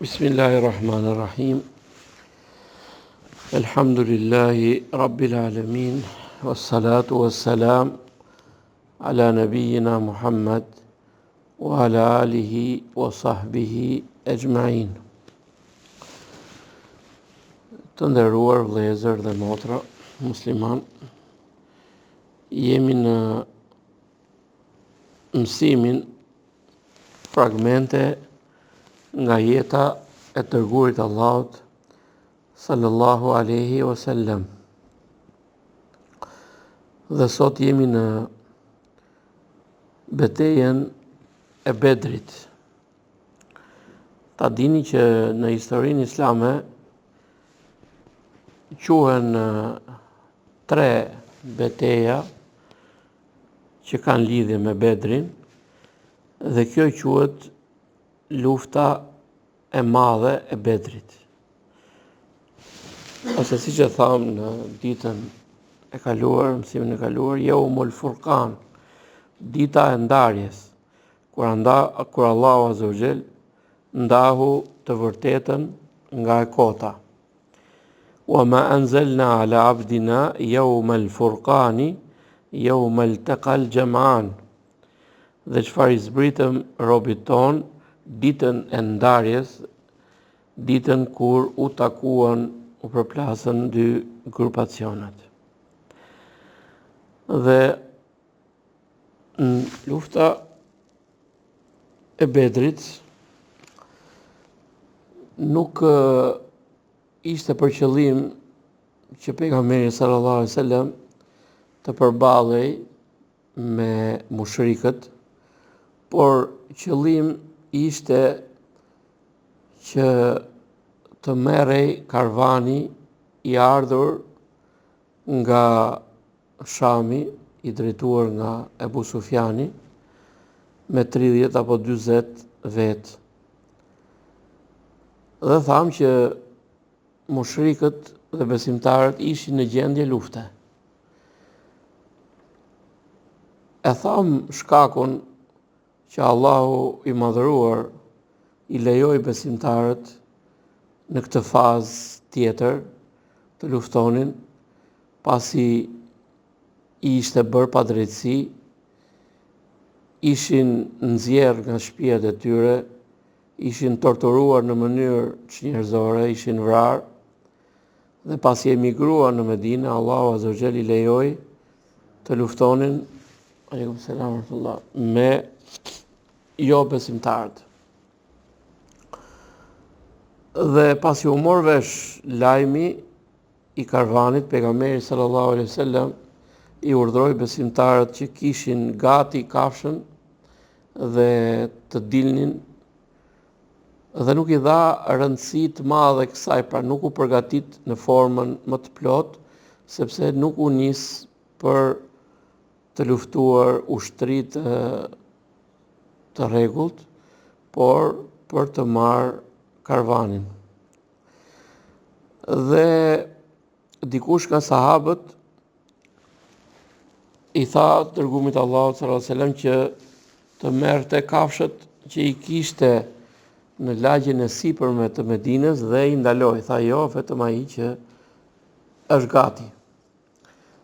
Bismillahirrahmanirrahim. Elhamdulillahi Rabbil Alamin. Wassalatu wassalam ala nabiyyina Muhammad wa ala alihi wa sahbihi ajma'in. Të nderuar vëllezër dhe motra musliman, jemi në mësimin fragmente nga jeta e dërguarit Allahut sallallahu alaihi wasallam. Dhe sot jemi në betejën e Bedrit. Ta dini që në historinë islame quhen 3 beteja që kanë lidhje me Bedrin, dhe kjo quhet lufta e madhe e Bedrit. Ose siç e tham në ditën e kaluar, mësimin e kaluar, Yaumul Furqan, dita e ndarjes, kur Allahu Azza wa Jall ndahu të vërtetën nga e kota. Wa ma anzalna ala abdina yawmal furqani yawmal taqal jam'an. Dhe çfarë i zbritëm robit ton ditën e ndarjes, ditën kur u takuan, u përplasën 2 grupacionet. Dhe në lufta e Bedrit nuk ishte për qëllim që pejgamberi sallallahu alaihi wasallam të përballej me mushrikët, por qëllim ishte që të merrej karvani i ardhur nga Shami, i drejtuar nga Ebu Sufjani, me 30 apo 40 vetë. Dhe tham që mushrikët dhe besimtarët ishin në gjendje lufte. E tham shkakun që Allahu i madhëruar i lejoi besimtarët në këtë fazë tjetër të luftonin, pasi i ishte bërë padrejtësi, ishin nxjerrë nga shtëpiat e tyre, ishin torturuar në mënyrë çnjerëzore, ishin vrarë, dhe pasi emigruan në Medinë, Allahu Azza wa Jall i lejoi të luftonin me jo besimtarët. Dhe pasi u mor vesh lajmi i karvanit, pejgamberi sallallahu alaihi wasallam i urdhroi besimtarët që kishin gati kafshën dhe të dilnin, dhe nuk i dha rëndësi të madhe kësaj, pra nuk u përgatit në formën më të plot, sepse nuk u nis për të luftuar ushtri të rregullt, por për të marrë karvanin. Dhe dikush nga sahabët i tha dërguarit Allahut sallallahu alaihi wasallam që të merrte kafshët që i kishte në lagjen e sipërme të Medinës dhe i ndaloi. Tha jo, vetëm ai që është gati.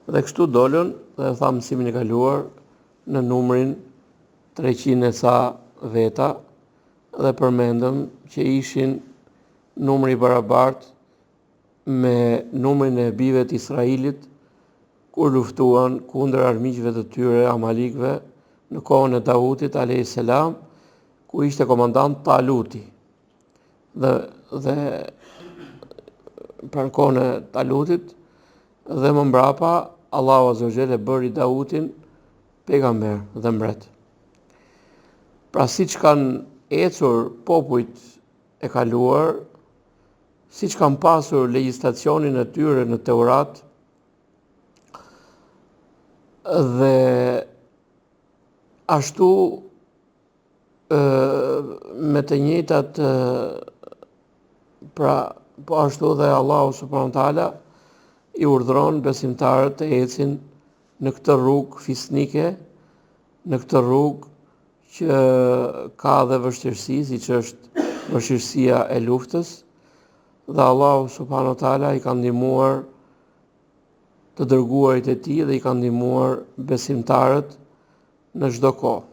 Dhe kështu dolën, dhe tha mësimin e kaluar, në numrin 300 e sa veta, dhe përmendëm që ishin numri i barabartë me numrin e bijve të Israilit kur luftuan kundër armiqve të tyre Amalikëve në kohën e Davudit alayhis salam, ku ishte komandant Taluti. Dhe pranë kohën e Talutit dhe më mbrapa Allahu Azza wa Jall e bëri Davudin pejgamber dhe mbret. Pra siç kanë ecur popujt e kaluar, siç kanë pasur legjislacionin e tyre në Teurat, dhe ashtu me të njëjtat, pra po ashtu dhe Allahu subhanahu wa taala i urdhron besimtarët të ecin në këtë rrugë fisnike, në këtë rrugë që ka dhe vështirësi, siç është vështirësia e luftës, dhe Allahu subhanahu wa taala i ka ndihmuar të dërguarit e tij dhe i ka ndihmuar besimtarët në çdo kohë.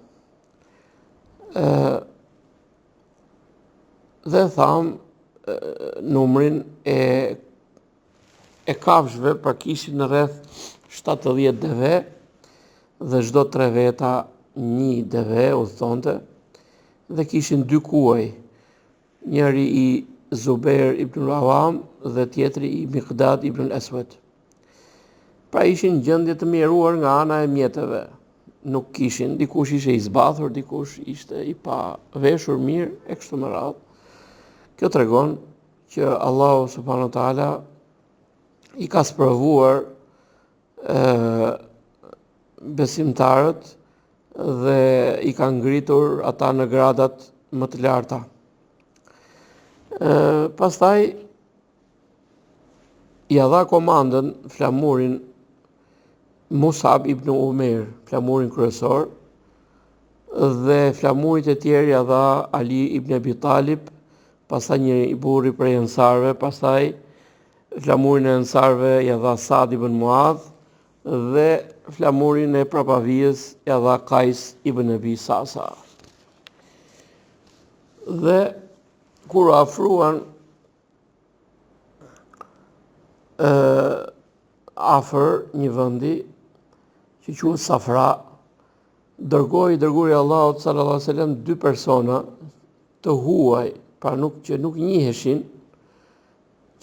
Dhe tham numrin e kafshëve pra kishin rreth 70 deve dhe çdo 3 veta një deve u thonte dhe kishin 2 kuaj, njëri i Zubair ibn al-Awam dhe tjetri i Miqdad ibn al-Aswad. Pra ishin gjendje të mjeruar nga ana e mjeteve. Nuk kishin, dikush ishte i zbathur, dikush ishte i pa veshur mirë e kështu me radhë. Kjo tregon që Allahu subhanahu wa taala i ka sprovuar besimtarët dhe i ka ngritur ata në gradat më të larta. Pastaj ja dha komandën flamurin Musab ibn Umair, flamurin kryesor, dhe flamurit e tjerë ja dha Ali ibn Abi Talib, pastaj një i burri prej ensarëve, pastaj flamurin e ensarëve ja dha Saad ibn Muadh dhe flamurin e prapavijës ja dha Qais ibn Abi Sasa. Dhe kur afruan afër një vendi që quhet Safra, dërgoi dërguari i Allahut sallallahu alaihi wasallam 2 persona të huaj, pra që nuk njiheshin,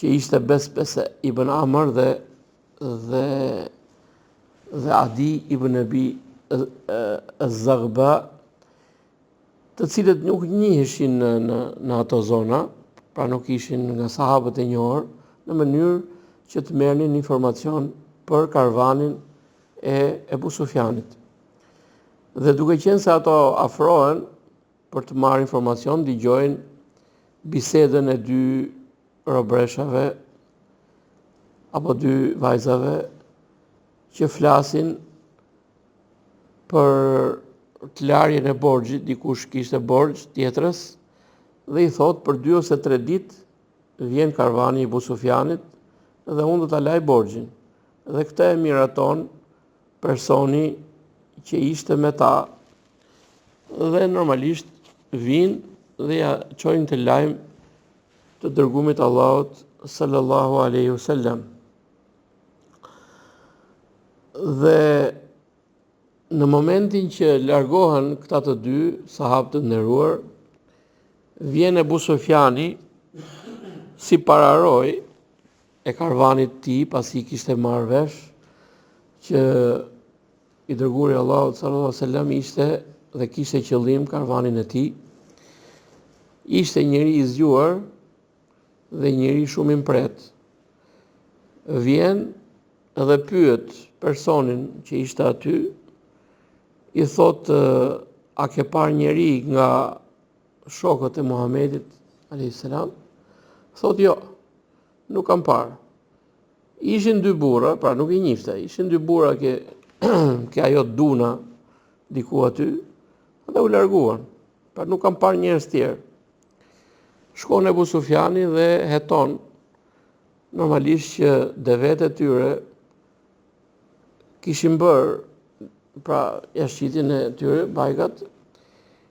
që ishte Besbese ibn Amr dhe Adi ibn Abi az-Zaghba, të cilët nuk njiheshin në ato zona, pra nuk ishin nga sahabët e njohur, në mënyrë që të merrnin informacion për karavanin e Ebu Sufjanit. Dhe duke qenë se ato afrohen për të marrë informacion, dëgjojnë bisedën e 2 robreshave apo 2 vajzave që flasin për të larjen e borxhit, dikush kishte borxh tjetrës dhe i thot për 2 ose 3 ditë vjen karvani i Ebu Sufjanit dhe unë do ta laj borxhin. Dhe këtë e miraton personi që ishte me ta dhe normalisht vinë dhe ja çojnë të lajm të dërguarit Allahut sallallahu alaihi wasallam. Dhe në momentin që largohen këta të 2 sahabë të nderuar, vjen Ebu Sufjani si pararoj e karvanit të tij, pasi kishte marrë vesh që i dërguari i Allahut sallallahu alaihi wasallam ishte dhe kishte qëllim karvanin e tij. Ishte njëri i zgjuar dhe njëri shumë i mpret. Vjen dhe pyet personin që ishte aty, i thot, a ke parë njëri nga shokët e Muhamedit alayhis salam? Thot, jo, nuk kam parë. Ishin 2 burra, pra nuk i njifte, ishin 2 burra ke ajo duna diku aty, dhe u larguan. Pra nuk kam parë njerëz tjerë. Shkon Ebu Sufjani dhe heton, normalisht që devet e tyre kishin bërë, pra jashtëqitin e tyre, bajkat,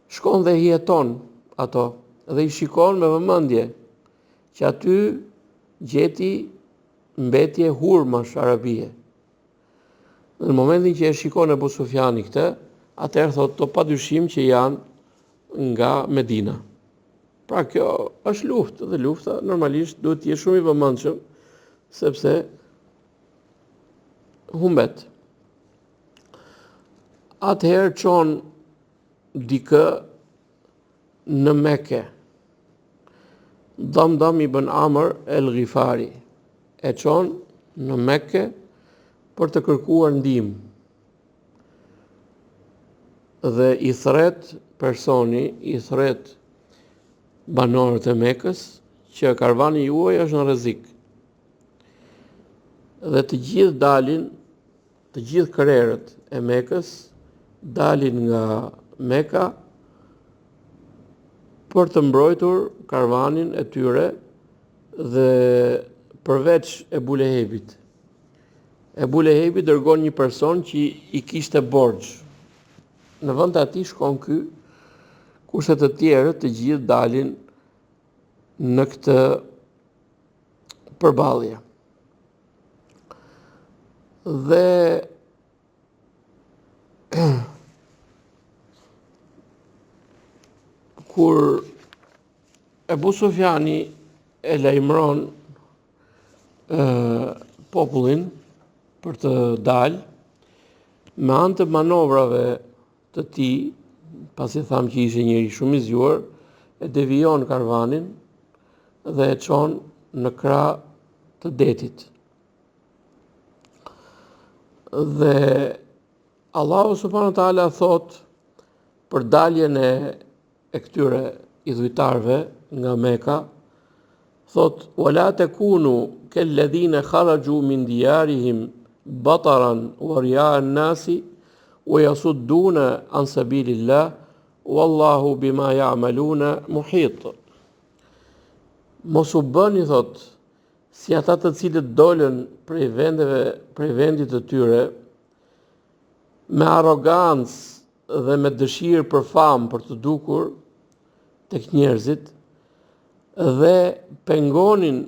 shkon dhe i heton ato, dhe i shikon me vëmendje, që aty gjeti mbetje hurmash arabie. Në momentin që e shikon Ebu Sufjani këtë, atëherë thot, to padyshim që janë nga Medina. Pra kjo është luftë, dhe lufta normalisht duhet të jetë shumë i vëmendshëm, sepse humbet. Atëherë çon dikë në Mekë, Damdam ibn Amr el-Ghifari, e çon në Mekë për të kërkuar ndihmë. Dhe i thret personi, i thret banorët e Mekës që karvani juaj është në rrezik. Dhe të gjithë dalin, të gjithë krerët e Mekës dalin nga Meka për të mbrojtur karavanin e tyre dhe përveç Ebu Lehebit. Ebu Lehebi dërgon një person që i kishte borxh. Në vend të atij shkon ky, kurse të tjerët të gjithë dalin në këtë përballje. Dhe kur Ebu Sufjani e lajmëron popullin për të dalë, me anë të manovrave të tij, pasi thamë që ishte njëri shumë i zgjuar, e devijon karavanin dhe e çon në krah të detit. Dhe Allahu subhanahu wa taala thot për daljen e këtyre idhujtarëve nga Meka, thot wala takunu kalladhina kharaju min diyarihim bataran wa ri'a an-nasi wa yasudduna an sabilillah wallahu bima ya'maluna muhit. Mos u bëni, thot, si ata të cilët dolën prej vendit të tyre me arrogancë dhe me dëshirë për famë, për të dukur tek njerëzit, dhe pengonin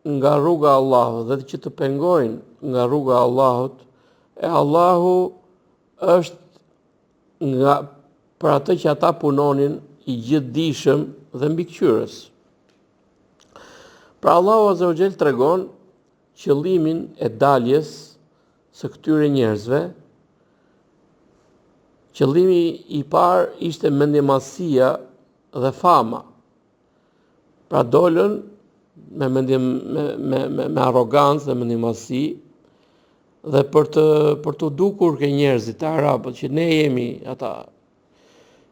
nga rruga e Allahut, dhe që të pengojnë nga rruga e Allahut, e Allahu është nga për atë që ata punonin i gjithdijshëm dhe mbikëqyrës. Pra Allahu Azza wa Jall tregon qëllimin e daljes së këtyre njerëzve. Qëllimi i parë ishte mendjemasia dhe fama. Pra dolën me arrogancë dhe mendjemasi dhe për të dukur ke njerëzit e arabët që ne jemi ata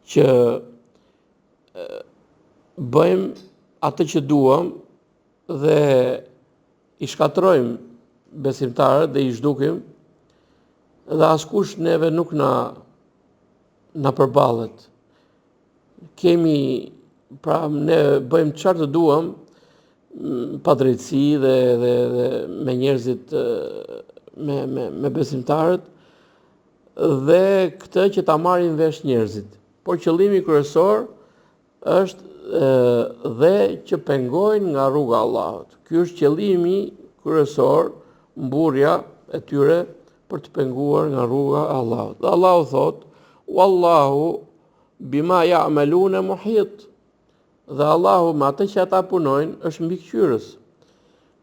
që bëjmë atë që duam dhe i shkatrojmë besimtarët dhe i zhdukim dhe askush neve nuk na përballet. Pra ne bëjmë çfarë të duam pa drejtësi dhe me njerëzit me besimtarët dhe këtë që ta marrin vesh njerëzit. Por qëllimi kryesor është dhe që pengojnë nga rruga e Allahut. Ky është qëllimi kryesor, mburrja e tyre për të penguar nga rruga e Allahut. Dhe Allahu thot: "Wallahu bima ya'maluna muhit." Dhe Allahu me atë që ata punojnë është mbikëqyrës.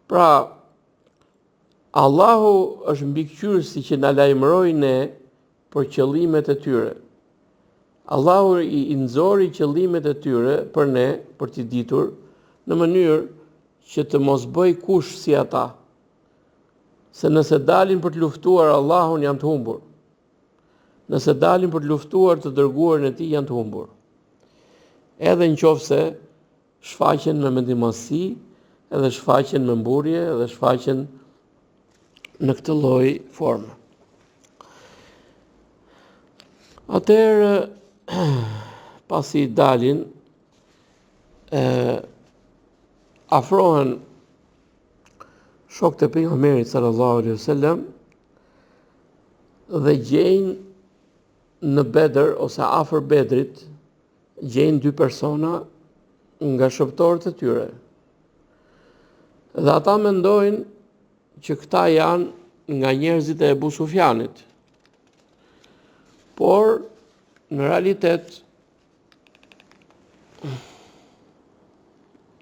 Pra Allahu është mbikëqyrësi që na lajmëroi ne për qëllimet e tyre. Allahu i nxori qëllimet e tyre për ne, për t'i ditur, në mënyrë që të mos bëj kush si ata. Se nëse dalin për të luftuar Allahun janë të humbur. Nëse dalin për të luftuar të dërguarin e tij janë të humbur. Edhe nëse shfaqen me mendimasi, edhe shfaqen me mburje, edhe shfaqen në këtë lloj forme. Atëherë, pasi dalin, afrohen shokët e pejgamberit sallallahu alaihi wasallam dhe gjejnë në Bedër ose afër Bedrit, gjejnë dy persona nga shërbëtorët e tyre. Dhe ata mendojnë që këta janë nga njerëzit e Ebu Sufjanit. Por në realitet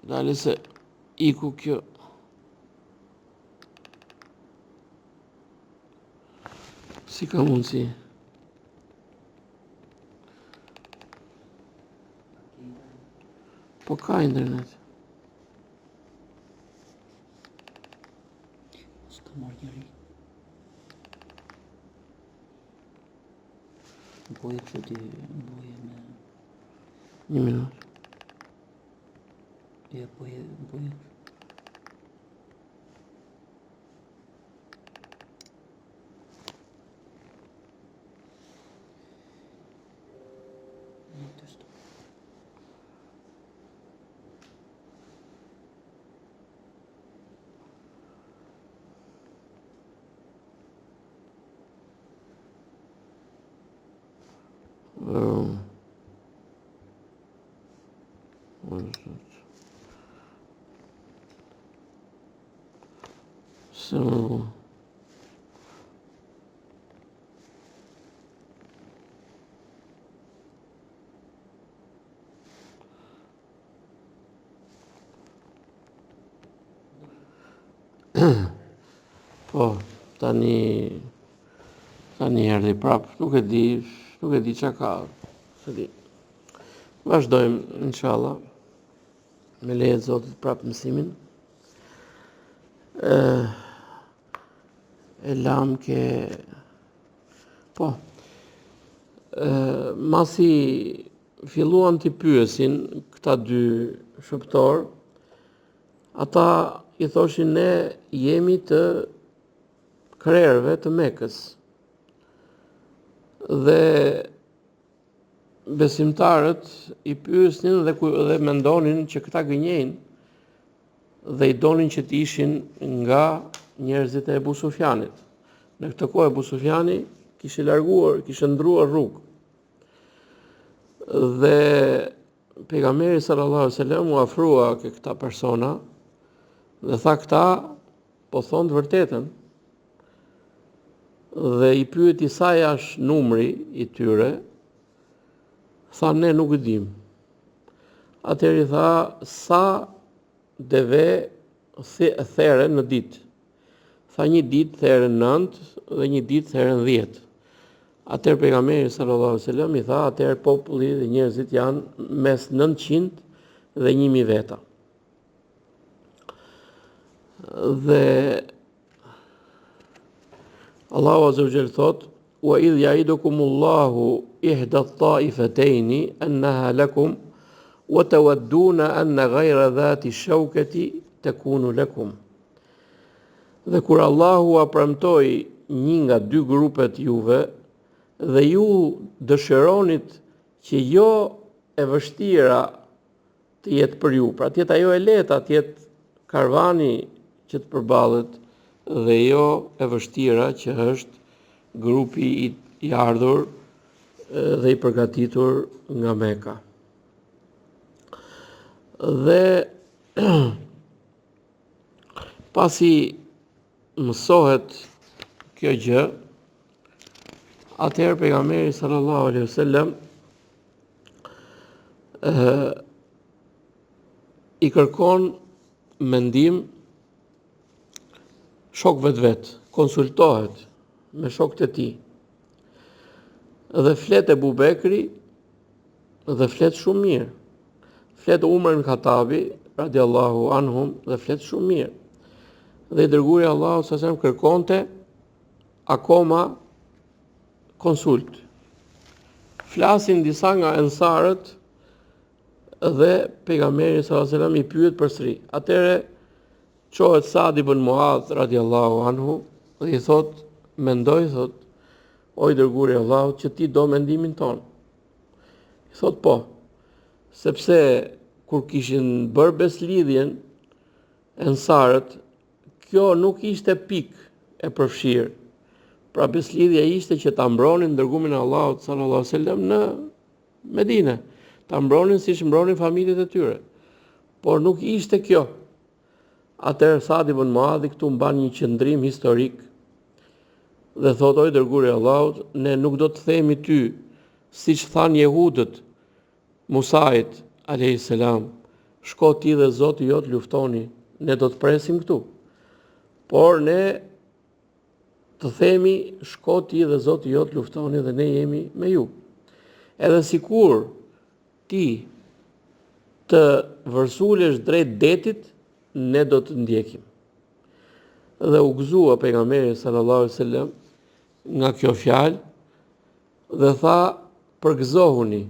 dali se iku kjo si ka mundësi. Po ka internet. S'ka marrë njëri. Boje kështu ti, boje me... Një minutë. Ja, boje... Po, tani erdhi prap, nuk e di çka ka. Se di. Vazhdojmë inshallah me leje të Zotit prap mësimin. E lam ke po. Masi filluan të pyesin këta dy shëptor, ata i thoshin ne jemi të krerëve të Mekës. Dhe besimtarët i pyesnin dhe mendonin që këta gënjejnë dhe i donin që të ishin nga njerëzit e Ebu Sufjanit. Në këtë kohë Ebu Sufjani kishte ndruar rrugë. Dhe pejgamberi sallallahu alaihi wasallam u afrua ke këta persona dhe tha këta po thonë të vërtetën. Dhe i pyeti sa është numri i tyre, tha ne nuk e dim. Atëherë i tha sa deve therën në ditë. Tha një ditë therën 9 dhe një ditë therën 10. Atëherë pejgamberi sallallahu alaihi wasallam i tha atëherë populli dhe njerëzit janë mes 900 dhe 1000 veta. Dhe Allahu azza wa jalla thot: "Wa idh ya'idukumullahu ihda at-ta'ifatayn annaha lakum wa tawadduna anna ghayra dhati shawkati takunu lakum." Dhe kur Allahu a premtoi një nga dy grupet juve dhe ju dëshironit që jo e vështira të jetë për ju, pra të jetë ajo e lehtë, të jetë karvani që të përballet dhe jo e vështira që është grupi i ardhur dhe i përgatitur nga Meka. Dhe pasi mësohet kjo gjë, atëherë pejgamberi sallallahu alaihi wasallam i kërkon mendim shokëve të vet, konsultohet me shokët e tij. Dhe flet Ebu Bekri dhe flet shumë mirë. Flet Umar ibn Khattabi radiallahu anhum dhe flet shumë mirë. Dhe i dërguari Allahu sa sem kërkonte akoma konsult. Flasin disa nga ensarët dhe pejgamberi sallallahu alaihi wasallam i pyet përsëri. Atëre qohet Saad ibn Muadh radiallahu anhu dhe i thot, mendoj, thot, o i dërguari i Allahut që ti do mendimin ton. I thot po, sepse kur kishin bërë beslidhjen ensarët, kjo nuk ishte pikë e përfshirë. Pra beslidhja ishte që ta mbronin dërgumin e Allahut sallallahu alaihi wasallam në Medinë, ta mbronin siç mbronin familjet e tyre. Por nuk ishte kjo. Atëherë Saad ibn Muadh këtu mban një qendrim historik dhe thot oj dërguari i Allahut, ne nuk do të themi ty siç thanë jehudët Musait alayhis salam, shko ti dhe Zoti jot luftoni, ne do të presim këtu. Por ne të themi shko ti dhe Zoti jot luftoni dhe ne jemi me ju. Edhe sikur ti të vërsulesh drejt detit, ne do të ndjekim. Dhe u gëzua pejgamberi sallallahu alaihi wasallam nga kjo fjalë dhe tha përgëzohuni.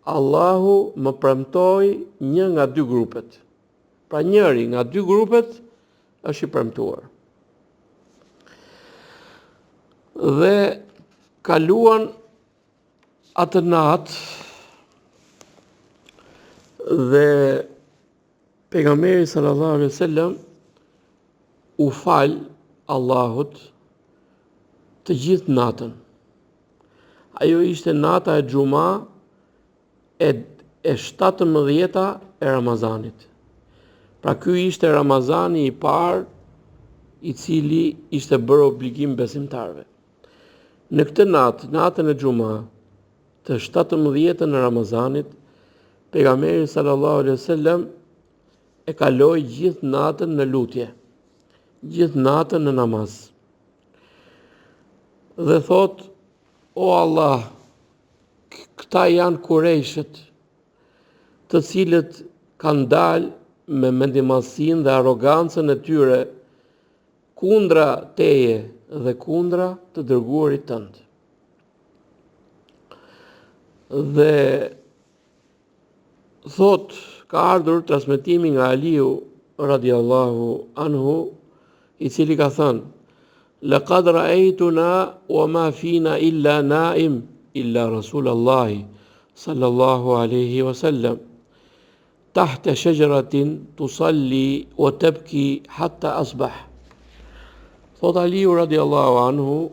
Allahu më premtoi një nga dy grupet. Pra njëri nga dy grupet është i premtuar. Dhe kaluan atë natë dhe pejgamberi sallallahu alaihi wasallam u fal Allahut të gjithë natën. Ajo ishte nata e xuma e 17-a e Ramazanit. Pra ky ishte Ramazani i parë i cili ishte bërë obligim besimtarve. Në këtë natë, natën e xuma të 17-ën e Ramazanit, pejgamberi sallallahu alaihi wasallam e kaloi gjithë natën në lutje, gjithë natën në namaz. Dhe thot, o Allah, këta janë Kurejshët, të cilët kanë dalë me mendimadhsinë dhe arrogancën e tyre kundra teje dhe kundra të dërguarit tënd. Dhe thot, ka ardhur transmetimi nga Aliu radiallahu anhu, i cili ka thënë: "Laqad ra'aytuna wa ma fina illa na'im illa Rasulullahi sallallahu alaihi wasallam tahta shajaratin tusalli wa tabki hatta asbah." Thot Aliu radiallahu anhu,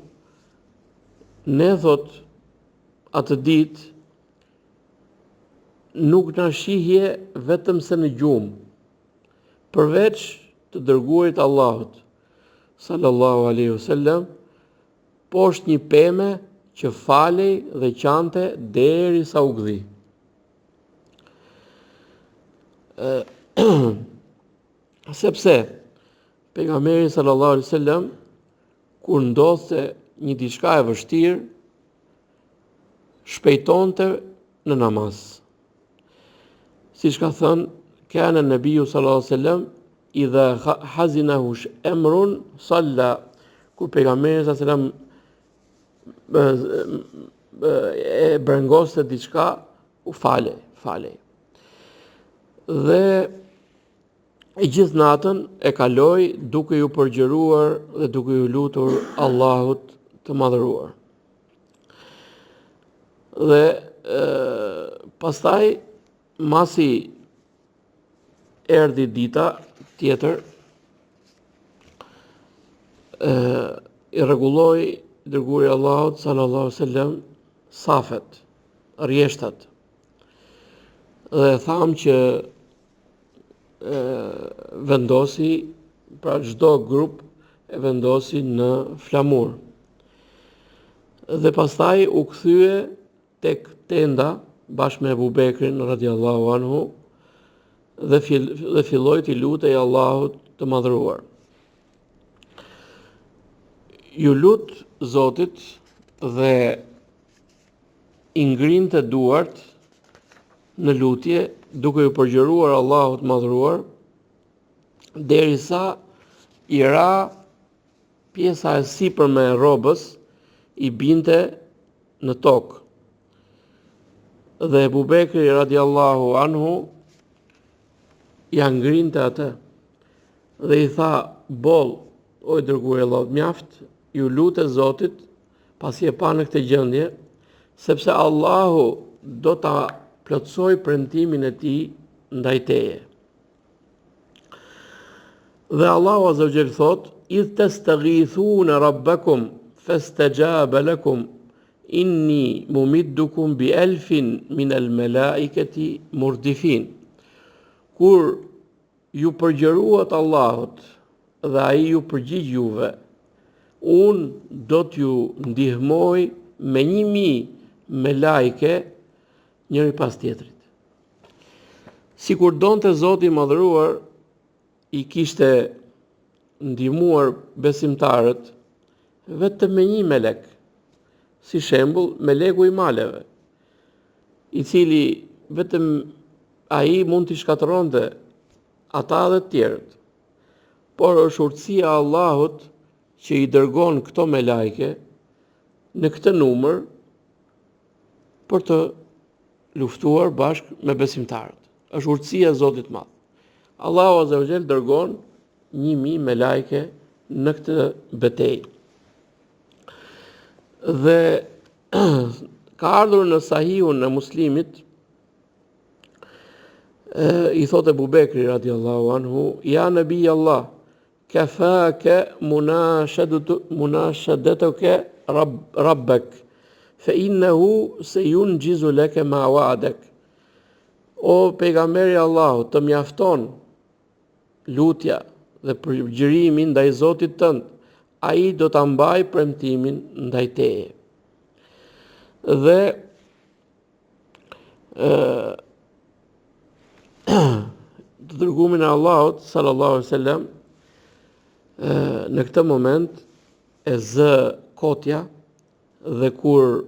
ne thot atë ditë nuk na shihje vetëm se në gjumë, përveç të dërguarit Allahut sallallahu alaihi wasallam, poshtë një peme që falej dhe qante derisa u gdhi. Sepse pejgamberi sallallahu alaihi wasallam kur ndodhte një diçka e vështirë, shpejtonte në namaz. Siç ka thënë, kana an-nabiyyu sallallahu alaihi wasallam idha hazinahu amrun salla, kur pejgamberi sallallahu alaihi wasallam e brengoste diçka, u falej. Dhe e gjithë natën e kaloi duke ju përgjëruar dhe duke ju lutur Allahut të madhëruar. Dhe pastaj masi erdhi dita tjetër, i rregulloi dërguari i Allahut sallallahu alaihi wasallam safet, rjeshtat. Dhe tham që vendosi, pra çdo grup e vendosi në flamur. Dhe pastaj u kthye tek tenda bashkë me Abu Bekrin radiallahu anhu dhe filloi t'i lutej Allahut të madhëruar. Ju lut Zotit dhe i ngrinte duart në lutje duke ju përgjëruar Allahut të madhëruar, derisa i ra pjesa e sipërme e rrobës i binte në tokë. Dhe Abu Bekri radiallahu anhu ja ngrinte atë dhe i tha: "Boll, o i dërguari i Allahut, mjaft, ju lutet Zotit pasi e pa në këtë gjendje, sepse Allahu do ta plotësoj premtimin e tij ndaj teje." Dhe Allahu azza wa jall thot: "Idh tastaghithuna rabbakum fastajaba lakum inni mumiddukum bi alfin min al-malaikati murdifin." Kur ju përgjëruat Allahut dhe ai ju përgjigj juve, unë do t'ju ndihmoj me 1000 me lajke njëri pas tjetrit. Si kur donte Zoti i madhëruar i kishte ndihmuar besimtarët vetëm me 1 melek, si shembull meleku i maleve, i cili vetëm ai mund t'i shkatërronte ata dhe të tjerët. Por është urtësia e Allahut që i dërgon këto me lajke në këtë numër për të luftuar bashkë me besimtarët. Është urtësia e Zotit madh. Allahu azza wa jall dërgon 1000 me lajke në këtë betejë. Dhe ka ardhur në Sahihun e Muslimit, i thot Abu Bekri radiallahu anhu: "Ja Nabi Allah, kafaka munashadatuka rabbak fe innehu se yunjizu leke ma wa'adek. O pejgamberi Allahut, të mjafton lutja dhe përgjërimi ndaj Zotit tënd, ai do ta mbaj premtimin ndaj teje. Dhe të dërguarin e Allahut sallallahu alaihi wasallam në këtë moment e zë kotja dhe kur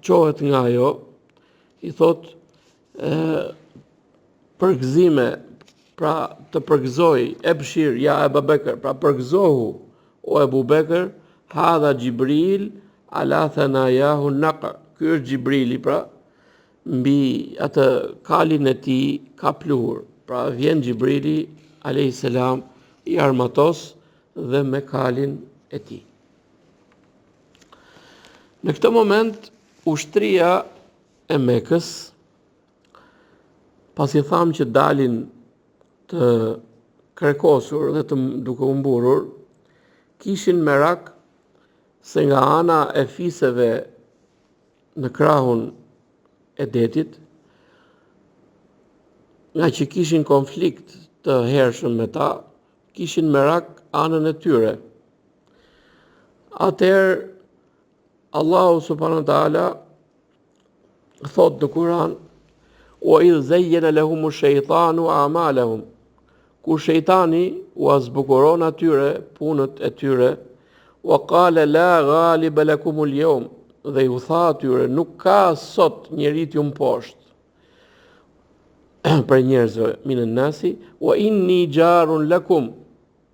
qohet nga ajo, i thot përgëzime, pra të përgëzoj, ebshir, ja Ebu Bekër, pra përgëzohu, o Ebu Bekër, hadha Gjibril, ala thanajahu naqa. Ky është Gjibrili, pra, mbi atë kalin e tij ka pluhur. Pra vjen Gjibrili alayhis salam i armatos dhe me kalin e tij. Në këtë moment ushtria e Mekës, pasi tham që dalin të krekosur dhe të duke u mburur, kishin merak se nga ana e fiseve në krahun e detit, nga që kishin konflikt të hershëm me ta, kishin merak anën e tyre. Atëherë Allahu subhanahu wa taala thot në Kur'an: "Wa idh zayyana lahumu ash-shaytanu a'malahum." Kur shejtani u azbukuron atyre punët e tyre, wa qala la ghaliba lakum al-yawm, dhe ju tha atyre nuk ka sot njeri t'ju mposht për njerëzve, minan nasi, wa inni jarun lakum,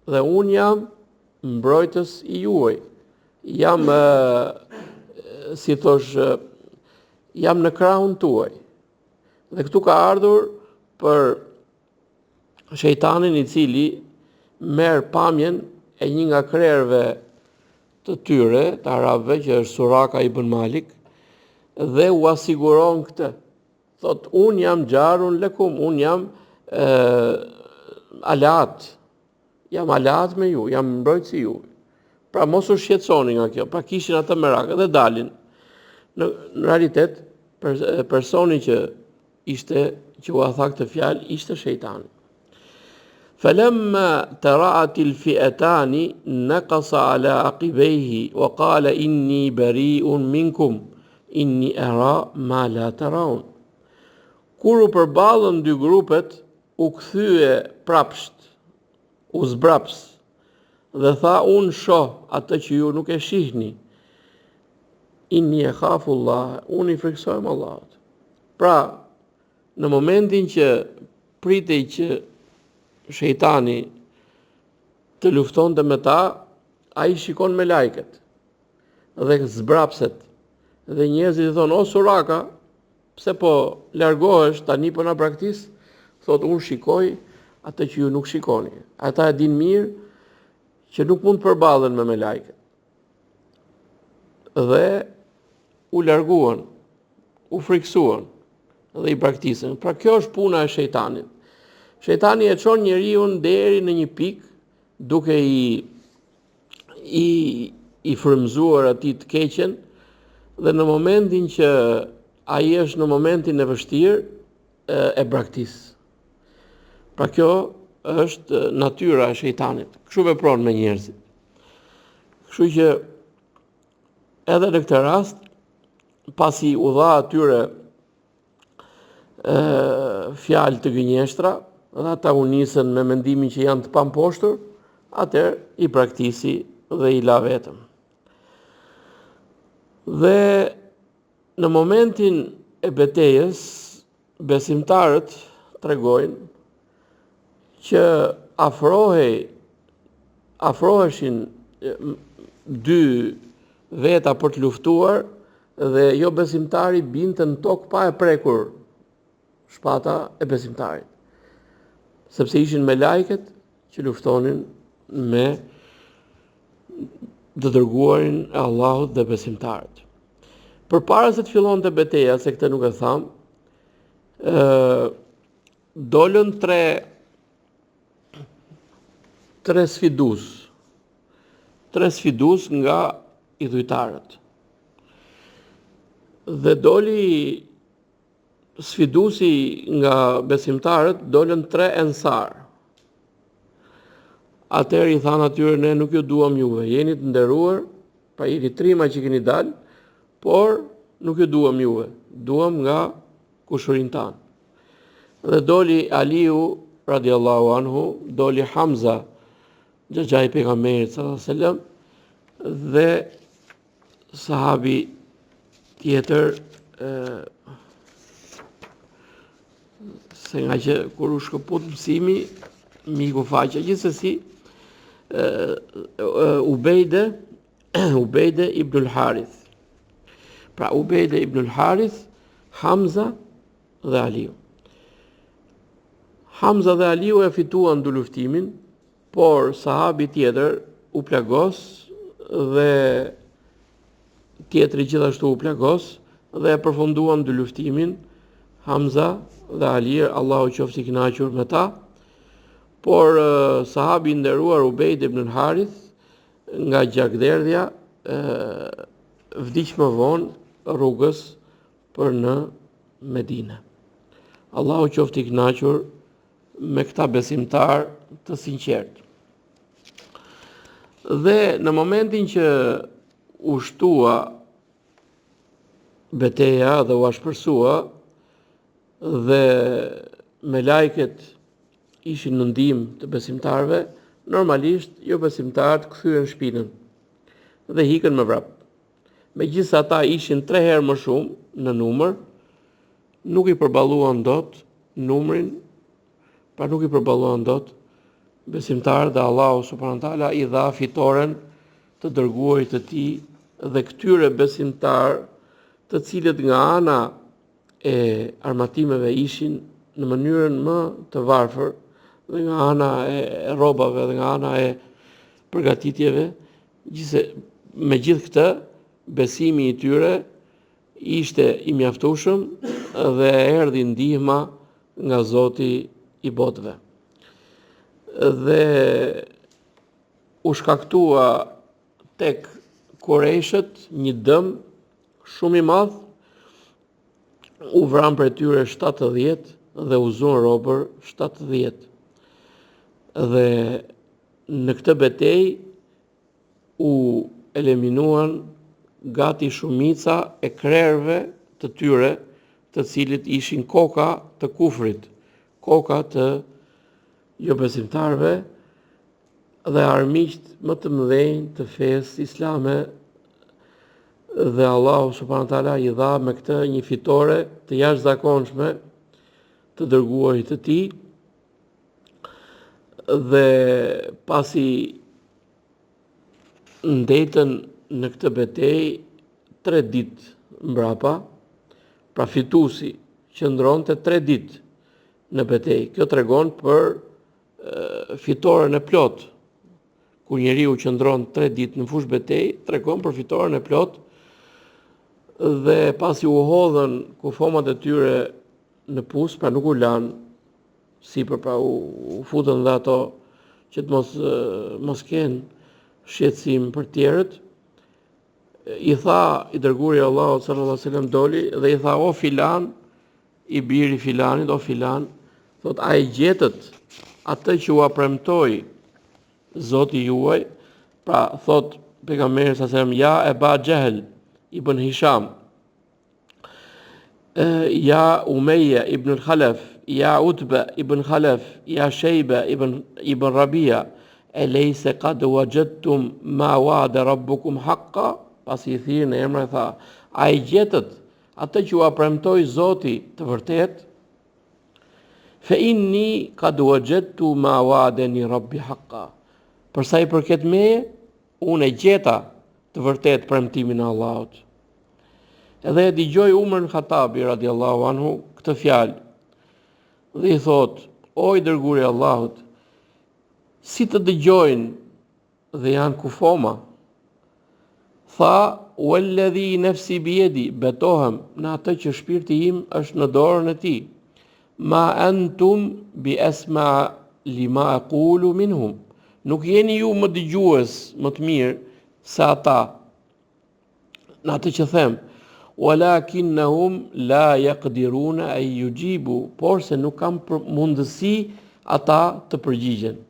dhe un jam mbrojtës i juaj. Jam si thosh, jam në krahun tuaj. Dhe këtu ka ardhur për shejtanin i cili merr pamjen e një nga krerëve të tyre, të arabëve, që është Suraka ibn Malik, dhe u asiguron këtë. Thot, un jam gjarun lekum, un jam alat. Jam alat me ju, jam mbrojtës i ju. Pra mos u shqetësoni nga kjo, pra kishin atë merak dhe dalin. Në realitet, personi që u tha këtë fjalë ishte shejtani. فلما تراءت الفئتان نقص على عقبيه وقال إني بريء منكم إني أرى ما لا ترون. Kur u përballën dy grupet, u kthye prapsht, u zbraps, dhe tha unë shoh atë që ju nuk e shihni. Inni akhafullah, unë i friksojmë Allahut. Pra, në momentin që pritej që shejtani të luftonte me ta, ai shikon me lajket dhe zbrapset. Dhe njerëzit i thonë, o Suraka, pse po largohesh tani po na braktis? Thot, unë shikoj atë që ju nuk shikoni. Ata e din mirë që nuk mund të përballen me lajket. Dhe u larguan, u friksuan dhe i braktisën. Pra kjo është puna e shejtanit. Shejtani e çon njeriu deri në një pikë duke i frymzuar atij të keqen, dhe në momentin që ai është në momentin e vështirë e braktis. Pra kjo është natyra e shejtanit. Kështu vepron me njerëzit. Kështu që edhe në këtë rast, pasi u dha atyre fjalë të gënjeshtra, dhe ata u nisën me mendimin që janë të pamposhtur, atëherë i praktisi dhe i la vetëm. Dhe në momentin e betejës, besimtarët tregojnë që afroheshin dy veta për të luftuar dhe jo besimtari binte në tokë pa e prekur shpata e besimtarit. Sepse ishin me lajket që luftonin me të dërguarin e Allahut dhe besimtarët. Përpara se të fillonte betejë, se këtë nuk e tham, dolën tre sfidues 3 sfidus nga idhujtarët. Dhe doli sfidusi nga besimtarët, dolën 3 ensar. Atëherë i thanë atyre, ne nuk ju duam juve, jeni të nderuar, pa jeni trima që keni dalë, por nuk ju duam juve, duam nga kushërin tanë. Dhe doli Aliu, radiallahu anhu, doli Hamza, xhaxhai i pejgamberit sallallahu alaihi wasallam, dhe sahabi tjetër, se nga që kur u shkëput mësimi, miku faqe, gjithsesi, Ubejde ibnul Harith. Pra Ubejde ibnul Harith, Hamza dhe Aliu. Hamza dhe Aliu e fituan du luftimin, por sahabi tjetër u plagos dhe tjetri gjithashtu u plagos dhe e përfunduan du luftimin Hamza dhe Ali, Allahu qoftë i kënaqur me ta. Por sahabi i nderuar Ubejde ibn Harith nga gjakderdhja vdiq më vonë rrugës për në Medinë. Allahu qoftë i kënaqur me këta besimtar të sinqert. Dhe në momentin që u shtua beteja dhe u ashpërsua dhe me lajket ishin në ndihmë të besimtarëve, normalisht jo besimtarët kthyen shpinën dhe hikën me vrap. Megjithëse ata ishin 3 herë më shumë në numër, nuk i përballuan dot numrin, pra nuk i përballuan dot besimtarët dhe Allahu subhanahu wa taala i dha fitoren të dërguarit të tij dhe këtyre besimtar, të cilët nga ana e armatimeve ishin në mënyrën më të varfër, dhe nga ana e rrobave dhe nga ana e përgatitjeve, me gjithë këtë, besimi i tyre ishte i mjaftueshëm dhe erdhi ndihma nga Zoti i botëve. Dhe u shkaktua tek Kurejshët një dëm shumë i madh, u vran për tyre 70 dhe u zon robër 70. Dhe në këtë betejë u eliminuan gati shumica e krerëve të tyre, të cilët ishin koka të kufrit, koka të jo besimtarëve dhe armiqt më të mëdhenj të fesë islame, dhe Allahu subhanahu wa taala i dha me këtë një fitore të jashtëzakonshme të dërguarit të tij. Dhe pasi ndetën në këtë betejë 3 ditë mbrapa, pra fituesi qëndronte 3 ditë në betejë. Kjo tregon për fitoren e plot. Kur njeriu qëndron 3 ditë në fushë betejë, tregon për fitoren e plot. Dhe pasi u hodhën kufomat e tyre në pus, pra nuk u lanë sipër, pra u futën dhe ato që të mos kenë shqetësim për tjerët, i tha i dërguari i Allahut sallallahu alaihi wasallam doli dhe i tha, o filan, i biri filanit, o filan, thot, a e gjetët atë që u premtoi Zoti juaj? Pra thot pejgamberi sallallahu alaihi wasallam, ja Eba Jahl ibn Hisham, ja Umayya ibn al-Khalaf, ja Utba ibn Khalaf, ja Shayba ibn Rabia, elejse qad wajadtum ma wa'ada rabbukum haqqa? Pasi i thirrën në emra, tha, a i gjetët atë që u premtoi Zoti të vërtet? Fa inni qad wajadtu ma wa'adani rabbi haqqa. Për sa i përket meje, unë e gjeta të vërtet premtimin e Allahut. Edhe e dëgjoi Umar ibn Khattabi radiallahu anhu këtë fjalë. Dhe i thot, o i dërguari i Allahut, si të dëgjojnë dhe janë kufoma? Tha, walladhi nafsi biyadi, betohem në atë që shpirti im është në dorën e tij. Ma antum bi asma lima aqulu minhum. nuk jeni ju më dëgjues më të mirë se ata në atë që them, walakinnahum la yaqdiruna an yujibu, por se nuk kanë mundësi ata të përgjigjen.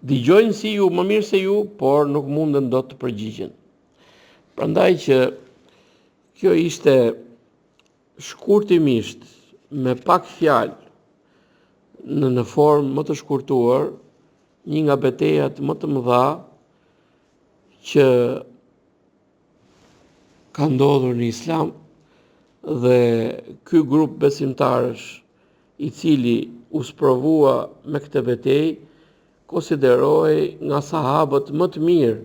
Dëgjojnë si ju, më mirë se ju, por nuk munden dot të përgjigjen. Prandaj që kjo ishte shkurtimisht, me pak fjalë, në formë më të shkurtuar, një nga betejat më të mëdha që ka ndodhur në Islam, dhe ky grup besimtarësh i cili u sprovua me këtë betejë konsiderohej nga sahabët më të mirë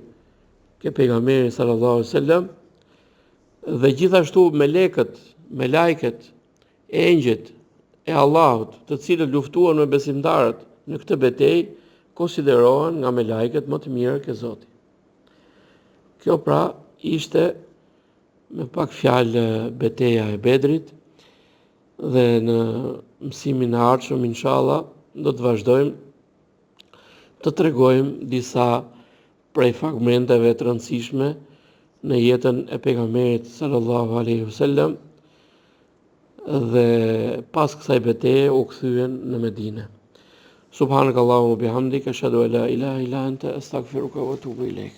ke pejgamberi sallallahu alaihi wasallam, dhe gjithashtu melekët, engjëjt e Allahut, të cilët luftuan me besimtarët në këtë betejë, konsiderohen nga melekët më të mirë ke Zoti. Kjo pra ishte me pak fjalë beteja e Bedrit, dhe në mësimin e ardhshëm inshallah do të vazhdojmë të tregojmë disa prej fragmenteve të rëndësishme në jetën e pejgamberit sallallahu alaihi wasallam, dhe pas kësaj beteje u kthyen në Medinë. Subhanakallahumma bihamdika ashhadu an la ilaha illa anta astaghfiruka wa atubu ilaik.